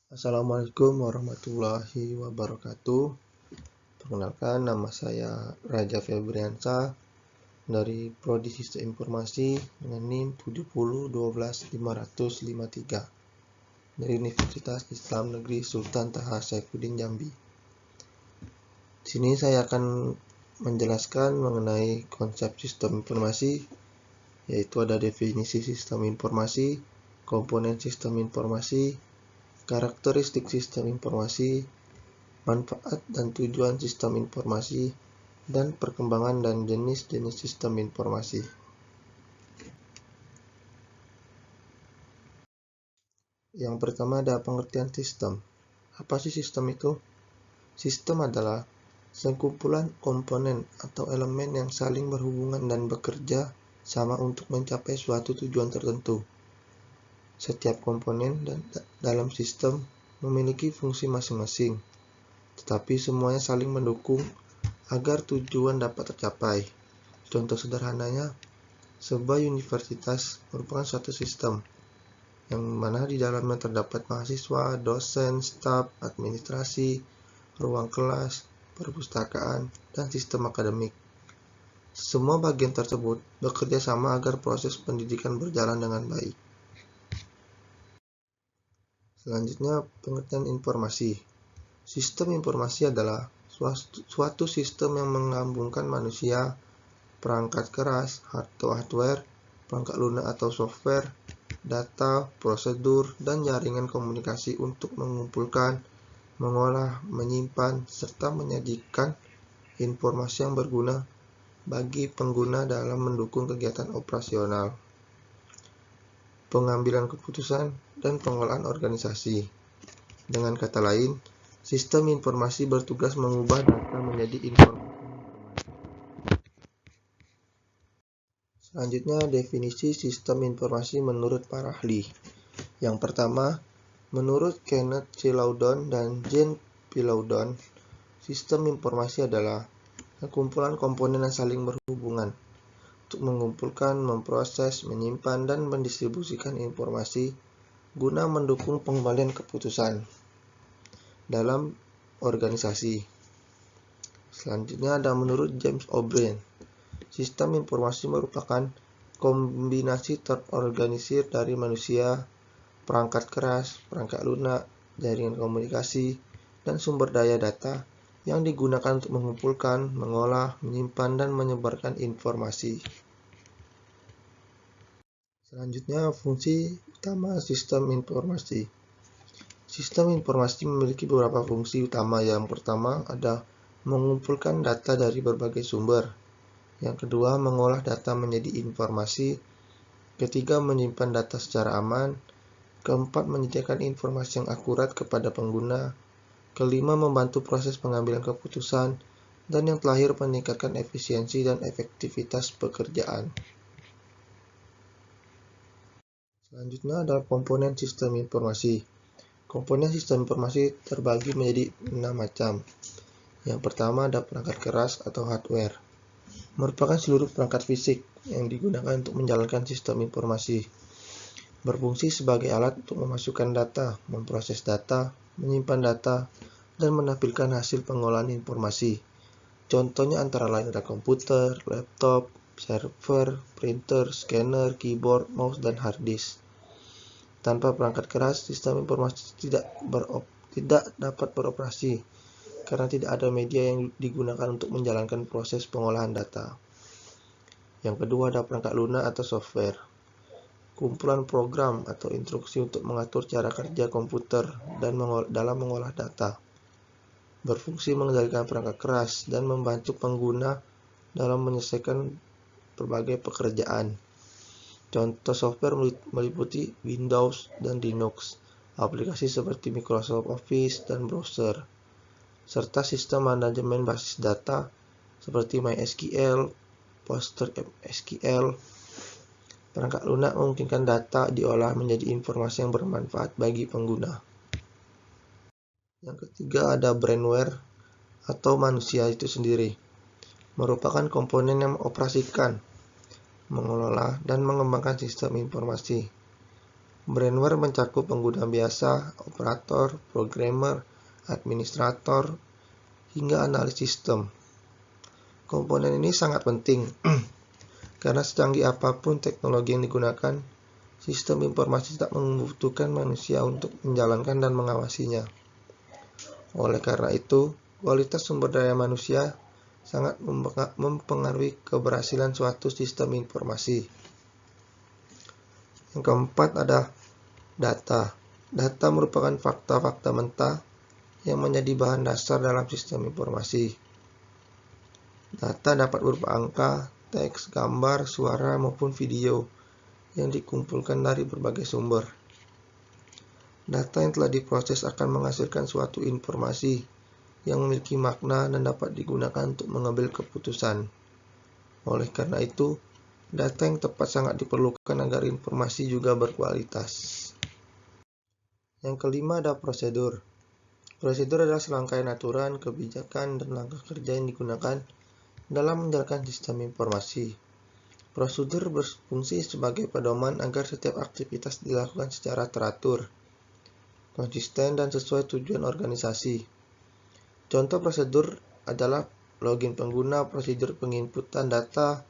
Assalamualaikum warahmatullahi wabarakatuh. Perkenalkan, nama saya Raja Febriansa dari Prodi Sistem Informasi dengan NIM 7012553 dari Universitas Islam Negeri Sultan Taha Saifuddin Jambi. Di sini saya akan menjelaskan mengenai konsep sistem informasi, yaitu ada definisi sistem informasi, komponen sistem informasi, karakteristik sistem informasi, manfaat dan tujuan sistem informasi, dan perkembangan dan jenis-jenis sistem informasi. Yang pertama ada pengertian sistem. Apa sih sistem itu? Sistem adalah sekumpulan komponen atau elemen yang saling berhubungan dan bekerja sama untuk mencapai suatu tujuan tertentu. Setiap komponen dalam sistem memiliki fungsi masing-masing, tetapi semuanya saling mendukung agar tujuan dapat tercapai. Contoh sederhananya, sebuah universitas merupakan suatu sistem yang mana di dalamnya terdapat mahasiswa, dosen, staf, administrasi, ruang kelas, perpustakaan, dan sistem akademik. Semua bagian tersebut bekerja sama agar proses pendidikan berjalan dengan baik. Selanjutnya, pengertian informasi. Sistem informasi adalah suatu sistem yang menggabungkan manusia, perangkat keras atau hardware, perangkat lunak atau software, data, prosedur, dan jaringan komunikasi untuk mengumpulkan, mengolah, menyimpan, serta menyajikan informasi yang berguna bagi pengguna dalam mendukung kegiatan operasional, pengambilan keputusan, dan pengolahan organisasi. Dengan kata lain, sistem informasi bertugas mengubah data menjadi informasi. Selanjutnya, definisi sistem informasi menurut para ahli. Yang pertama, menurut Kenneth C. Loudon dan Jean P. Loudon, sistem informasi adalah kumpulan komponen yang saling berhubungan untuk mengumpulkan, memproses, menyimpan, dan mendistribusikan informasi guna mendukung pengambilan keputusan dalam organisasi. Selanjutnya ada menurut James O'Brien, sistem informasi merupakan kombinasi terorganisir dari manusia, perangkat keras, perangkat lunak, jaringan komunikasi, dan sumber daya data yang digunakan untuk mengumpulkan, mengolah, menyimpan, dan menyebarkan informasi. Selanjutnya, fungsi utama sistem informasi. Sistem informasi memiliki beberapa fungsi utama. Yang pertama ada mengumpulkan data dari berbagai sumber. Yang kedua, mengolah data menjadi informasi. Ketiga, menyimpan data secara aman. Keempat, menyediakan informasi yang akurat kepada pengguna. Kelima, membantu proses pengambilan keputusan. Dan yang terakhir, meningkatkan efisiensi dan efektivitas pekerjaan. Selanjutnya adalah komponen sistem informasi. Komponen sistem informasi terbagi menjadi 6 macam. Yang pertama ada perangkat keras atau hardware. Merupakan seluruh perangkat fisik yang digunakan untuk menjalankan sistem informasi. Berfungsi sebagai alat untuk memasukkan data, memproses data, menyimpan data, dan menampilkan hasil pengolahan informasi. Contohnya antara lain ada komputer, laptop, server, printer, scanner, keyboard, mouse, dan hard disk. Tanpa perangkat keras, sistem informasi tidak dapat beroperasi karena tidak ada media yang digunakan untuk menjalankan proses pengolahan data. Yang kedua ada perangkat lunak atau software. Kumpulan program atau instruksi untuk mengatur cara kerja komputer dan dalam mengolah data. Berfungsi mengendalikan perangkat keras dan membantu pengguna dalam menyelesaikan berbagai pekerjaan. Contoh software meliputi Windows dan Linux, aplikasi seperti Microsoft Office dan browser, serta sistem manajemen basis data seperti MySQL, PostgreSQL. Perangkat lunak memungkinkan data diolah menjadi informasi yang bermanfaat bagi pengguna. Yang ketiga ada brainware atau manusia itu sendiri. Merupakan komponen yang mengoperasikan, mengelola, dan mengembangkan sistem informasi. Brainware mencakup pengguna biasa, operator, programmer, administrator, hingga analis sistem. Komponen ini sangat penting karena secanggih apapun teknologi yang digunakan, sistem informasi tak membutuhkan manusia untuk menjalankan dan mengawasinya. Oleh karena itu, kualitas sumber daya manusia sangat mempengaruhi keberhasilan suatu sistem informasi. Yang keempat ada data. Data merupakan fakta-fakta mentah yang menjadi bahan dasar dalam sistem informasi. Data dapat berupa angka, teks, gambar, suara, maupun video yang dikumpulkan dari berbagai sumber. Data yang telah diproses akan menghasilkan suatu informasi yang memiliki makna dan dapat digunakan untuk mengambil keputusan. Oleh karena itu, data yang tepat sangat diperlukan agar informasi juga berkualitas. Yang kelima ada prosedur. Prosedur adalah serangkaian aturan, kebijakan, dan langkah kerja yang digunakan dalam menjalankan sistem informasi. Prosedur berfungsi sebagai pedoman agar setiap aktivitas dilakukan secara teratur, konsisten, dan sesuai tujuan organisasi. Contoh prosedur adalah login pengguna, prosedur penginputan data,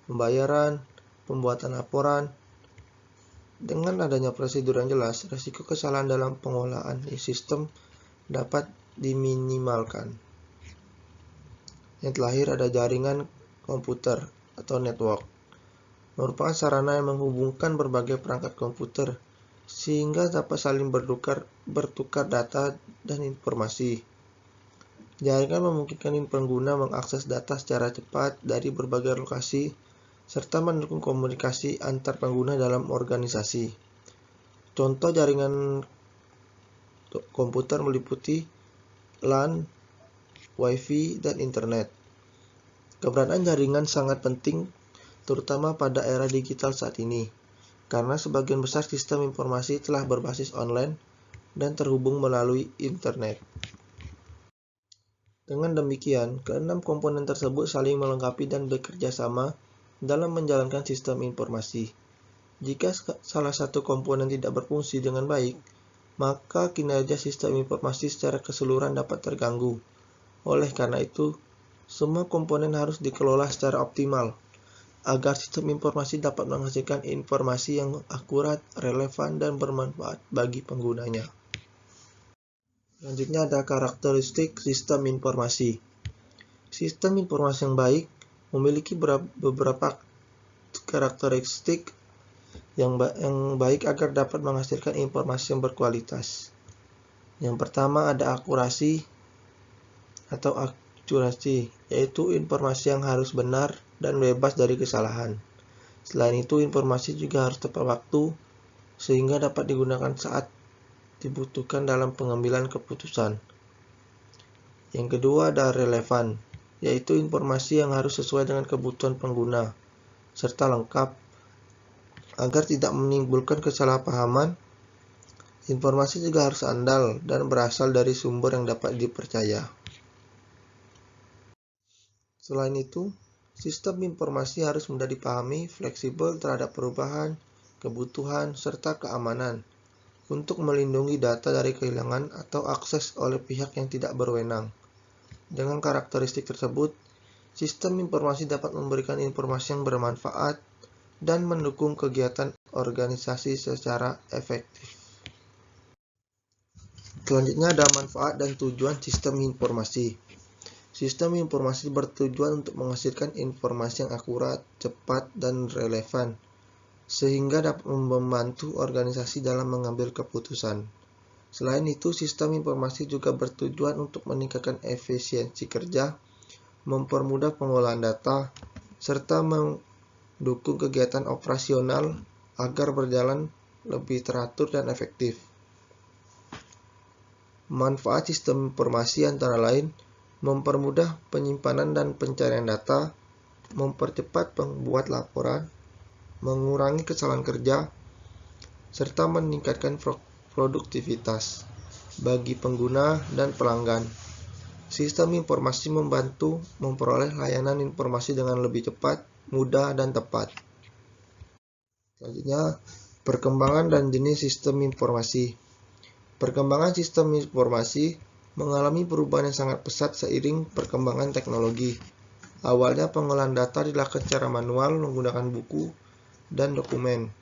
pembayaran, pembuatan laporan. Dengan adanya prosedur yang jelas, risiko kesalahan dalam pengolahan sistem dapat diminimalkan. Yang terakhir ada jaringan komputer atau network. Merupakan sarana yang menghubungkan berbagai perangkat komputer sehingga dapat saling bertukar data dan informasi. Jaringan memungkinkan pengguna mengakses data secara cepat dari berbagai lokasi serta mendukung komunikasi antar pengguna dalam organisasi. Contoh jaringan komputer meliputi LAN, Wi-Fi, dan internet. Keberadaan jaringan sangat penting terutama pada era digital saat ini, karena sebagian besar sistem informasi telah berbasis online dan terhubung melalui internet. Dengan demikian, keenam komponen tersebut saling melengkapi dan bekerja sama dalam menjalankan sistem informasi. Jika salah satu komponen tidak berfungsi dengan baik, maka kinerja sistem informasi secara keseluruhan dapat terganggu. Oleh karena itu, semua komponen harus dikelola secara optimal agar sistem informasi dapat menghasilkan informasi yang akurat, relevan, dan bermanfaat bagi penggunanya. Selanjutnya ada karakteristik sistem informasi. Sistem informasi yang baik memiliki beberapa karakteristik yang baik agar dapat menghasilkan informasi yang berkualitas. Yang pertama ada akurasi atau akurasi, yaitu informasi yang harus benar dan bebas dari kesalahan. Selain itu, informasi juga harus tepat waktu sehingga dapat digunakan saat dibutuhkan dalam pengambilan keputusan. Yang kedua ada relevan, yaitu informasi yang harus sesuai dengan kebutuhan pengguna, serta lengkap. Agar tidak menimbulkan kesalahpahaman, informasi juga harus andal dan berasal dari sumber yang dapat dipercaya. Selain itu, sistem informasi harus mudah dipahami, fleksibel terhadap perubahan, kebutuhan, serta keamanan, untuk melindungi data dari kehilangan atau akses oleh pihak yang tidak berwenang. Dengan karakteristik tersebut, sistem informasi dapat memberikan informasi yang bermanfaat dan mendukung kegiatan organisasi secara efektif. Selanjutnya ada manfaat dan tujuan sistem informasi. Sistem informasi bertujuan untuk menghasilkan informasi yang akurat, cepat, dan relevan, sehingga dapat membantu organisasi dalam mengambil keputusan. Selain itu, sistem informasi juga bertujuan untuk meningkatkan efisiensi kerja, mempermudah pengolahan data, serta mendukung kegiatan operasional agar berjalan lebih teratur dan efektif. Manfaat sistem informasi antara lain mempermudah penyimpanan dan pencarian data, mempercepat pembuat laporan, mengurangi kesalahan kerja, serta meningkatkan produktivitas bagi pengguna dan pelanggan. Sistem informasi membantu memperoleh layanan informasi dengan lebih cepat, mudah, dan tepat. Selanjutnya, Perkembangan dan jenis sistem informasi. Perkembangan sistem informasi mengalami perubahan yang sangat pesat seiring perkembangan teknologi. Awalnya pengolahan data dilakukan secara manual menggunakan buku dan dokumen.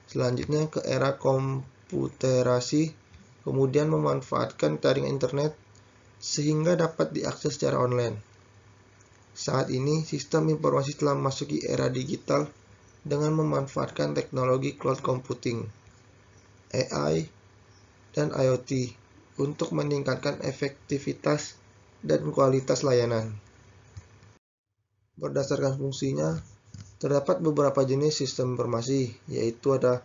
Selanjutnya ke era komputerasi, kemudian memanfaatkan jaringan internet sehingga dapat diakses secara online. Saat ini, sistem informasi telah memasuki era digital dengan memanfaatkan teknologi cloud computing, AI, dan IoT untuk meningkatkan efektivitas dan kualitas layanan. Berdasarkan fungsinya, terdapat beberapa jenis sistem informasi, yaitu ada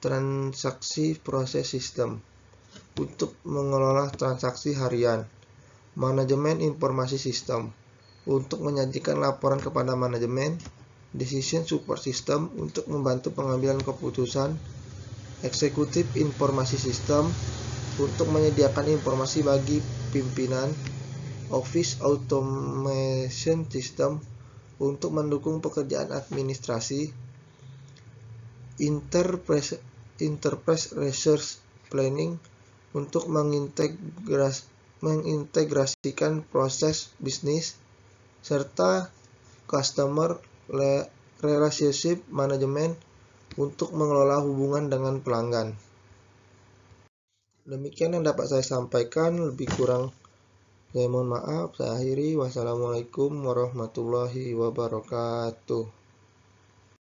transaksi proses sistem untuk mengelola transaksi harian, manajemen informasi sistem untuk menyajikan laporan kepada manajemen, decision support system untuk membantu pengambilan keputusan, eksekutif informasi sistem untuk menyediakan informasi bagi pimpinan, office automation system untuk mendukung pekerjaan administrasi, enterprise research planning untuk mengintegrasikan proses bisnis, serta customer relationship management untuk mengelola hubungan dengan pelanggan. Demikian yang dapat saya sampaikan, lebih kurang saya mohon maaf. Saya akhiri. Wassalamualaikum warahmatullahi wabarakatuh.